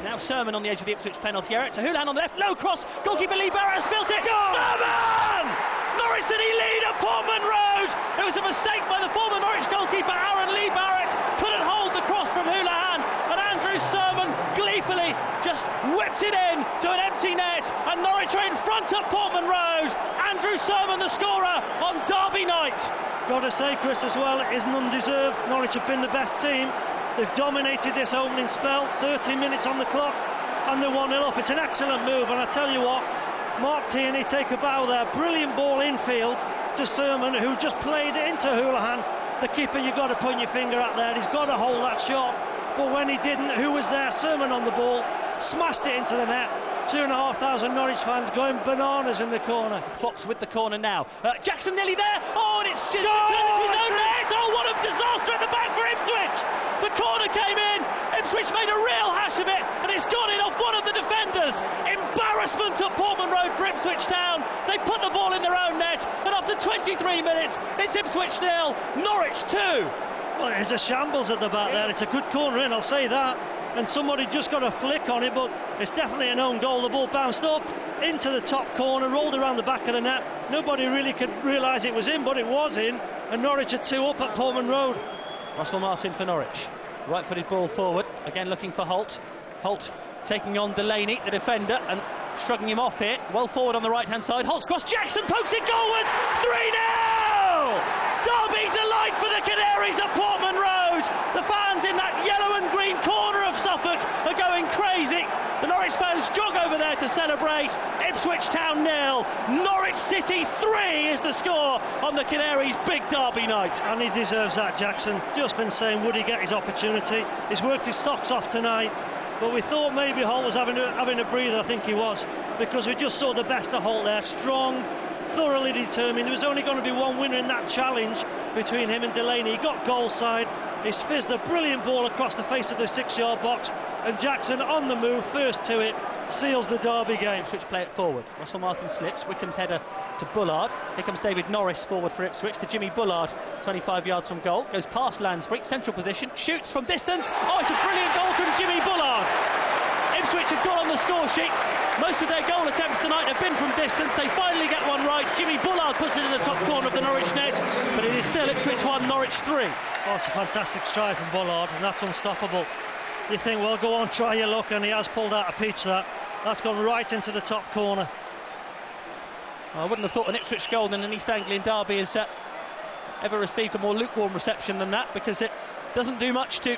Now Sermon on the edge of the Ipswich penalty area. To Houlihan on the left, low cross, goalkeeper Lee Barrett's built it. Sermon! Norwich City lead at Portman Road. It was a mistake by the former Norwich goalkeeper Aaron Lee Barrett. Couldn't hold the cross from Houlihan, and Andrew Sermon gleefully just whipped it in to an empty net, and Norwich are in front at Portman Road. Andrew Sermon the scorer on Derby night. Got to say, Chris, as well, it isn't undeserved. Norwich have been the best team. They've dominated this opening spell, 30 minutes on the clock, and they're 1-0 up. It's an excellent move, and I tell you what, Mark Tierney take a bow there. Brilliant ball infield to Sermon, who just played it into Houlihan. The keeper, you've got to point your finger at there. He's got to hold that shot. But when he didn't, who was there? Sermon on the ball, smashed it into the net. 2,500 Norwich fans going bananas in the corner. Fox with the corner now. Jackson nearly there. Oh, and it's just turned into his own net. Oh, what a disaster at the back for Ipswich. The corner came in. Ipswich made a real hash of it, and it's gone in off one of the defenders. Embarrassment at Portman Road for Ipswich Town. They put the ball in their own net, and after 23 minutes, it's Ipswich 0, Norwich 2. Well, it's a shambles at the back there. It's a good corner in, I'll say that. And somebody just got a flick on it, but it's definitely an own goal. The ball bounced up into the top corner, rolled around the back of the net. Nobody really could realise it was in, but it was in. And Norwich are 2 up at Portman Road. Russell Martin for Norwich. Right-footed ball forward, again looking for Holt. Holt taking on Delaney, the defender, and shrugging him off here. Well forward on the right-hand side. Holt's cross, Jackson pokes it goalwards. 3-0! Derby delight for the Canaries at Portman Road. The fans in that yellow and green corner of Suffolk are going crazy. The Norwich fans jog over there to celebrate. Ipswich Town 0, Norwich City 3 is the score on the Canaries' big derby night. And he deserves that, Jackson. Just been saying, would he get his opportunity? He's worked his socks off tonight, but we thought maybe Holt was having a breather. I think he was, because we just saw the best of Holt there. Strong, thoroughly determined. There was only going to be one winner in that challenge between him and Delaney. He got goal side. He's fizzed a brilliant ball across the face of the 6-yard box, and Jackson on the move, first to it, seals the Derby game. Ipswich play it forward. Russell Martin slips. Wickham's header to Bullard. Here comes David Norris forward for Ipswich to Jimmy Bullard, 25 yards from goal. Goes past Lansbury, central position, shoots from distance. Oh, it's a brilliant goal from Jimmy Bullard. Ipswich have got on the score sheet. Most of their goal attempts tonight have been from distance. They finally get one right. Jimmy Bullard puts it in the top corner of the Norwich net, but it is still Ipswich 1, Norwich 3. Oh, it's a fantastic stride from Bullard, and that's unstoppable. You think, well, go on, try your luck, and he has pulled out a peach. That's gone right into the top corner. Well, I wouldn't have thought an Ipswich goal in an East Anglian derby has ever received a more lukewarm reception than that, because it doesn't do much to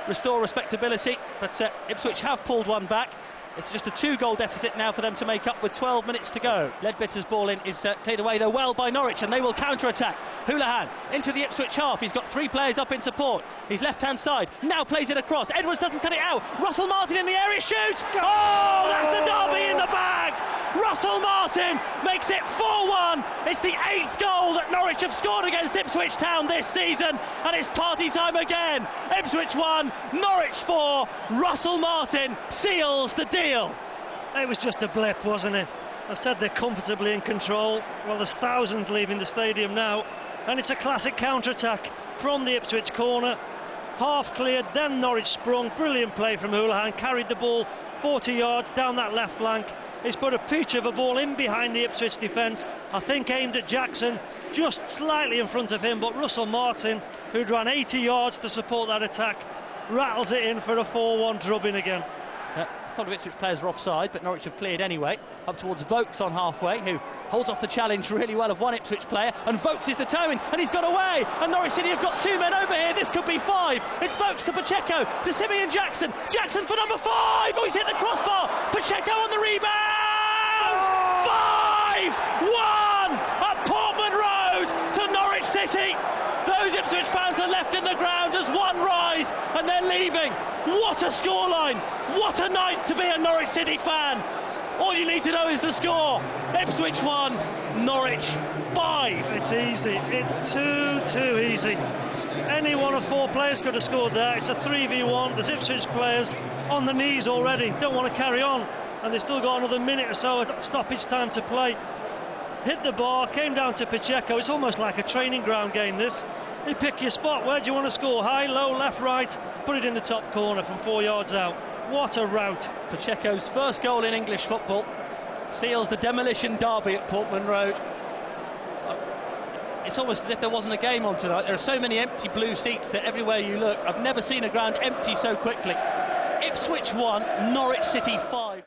restore respectability, but Ipswich have pulled one back. It's just a 2-goal deficit now for them to make up with 12 minutes to go. Ledbetter's ball in is cleared away, though, well by Norwich, and they will counter-attack. Houlihan into the Ipswich half. He's got 3 players up in support. He's left-hand side, now plays it across. Edwards doesn't cut it out. Russell Martin in the area, shoots! Oh, that's the derby in the bag! Russell Martin makes it 4-1. It's the 8th goal that Norwich have scored against Ipswich Town this season, and it's party time again. Ipswich 1, Norwich 4. Russell Martin seals the deal. It was just a blip, wasn't it? I said they're comfortably in control. Well, there's thousands leaving the stadium now, and it's a classic counter-attack from the Ipswich corner. Half cleared, then Norwich sprung. Brilliant play from Houlihan, carried the ball 40 yards down that left flank. He's put a peach of a ball in behind the Ipswich defence, I think aimed at Jackson, just slightly in front of him, but Russell Martin, who'd run 80 yards to support that attack, rattles it in for a 4-1 drubbing again. A couple of Ipswich players are offside, but Norwich have cleared anyway. Up towards Vokes on halfway, who holds off the challenge really well of one Ipswich player, and Vokes is determined, and he's got away, and Norwich City have got 2 men over here. This could be 5. It's Vokes to Pacheco, to Simeon Jackson. Jackson for number 5. Oh, he's hit the crossbar. Pacheco on the rebound. 5-1 at Portman Road to Norwich City. Those Ipswich fans are left in the ground as one rise, and they're leaving. What a scoreline! What a night to be a Norwich City fan! All you need to know is the score. Ipswich 1, Norwich 5. It's easy. It's too easy. Any one of 4 players could have scored there. It's a 3v1. There's Ipswich players on the knees already. Don't want to carry on, and they've still got another minute or so of stoppage time to play. Hit the bar, came down to Pacheco. It's almost like a training ground game, this. You pick your spot. Where do you want to score? High, low, left, right? Put it in the top corner from 4 yards out. What a rout. Pacheco's first goal in English football seals the demolition derby at Portman Road. It's almost as if there wasn't a game on tonight. There are so many empty blue seats that everywhere you look. I've never seen a ground empty so quickly. Ipswich 1, Norwich City 5.